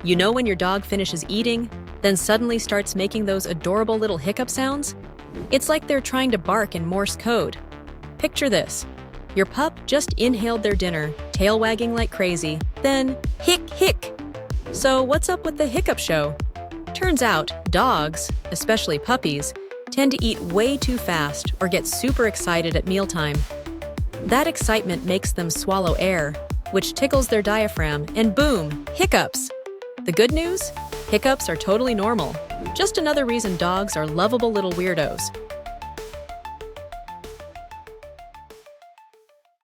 You know when your dog finishes eating, then suddenly starts making those adorable little hiccup sounds? It's like they're trying to bark in Morse code. Picture this. Your pup just inhaled their dinner, tail wagging like crazy, then hic hic. So what's up with the hiccup show? Turns out, dogs, especially puppies, tend to eat way too fast or get super excited at mealtime. That excitement makes them swallow air, which tickles their diaphragm, and boom, hiccups. The good news? Hiccups are totally normal. Just another reason dogs are lovable little weirdos.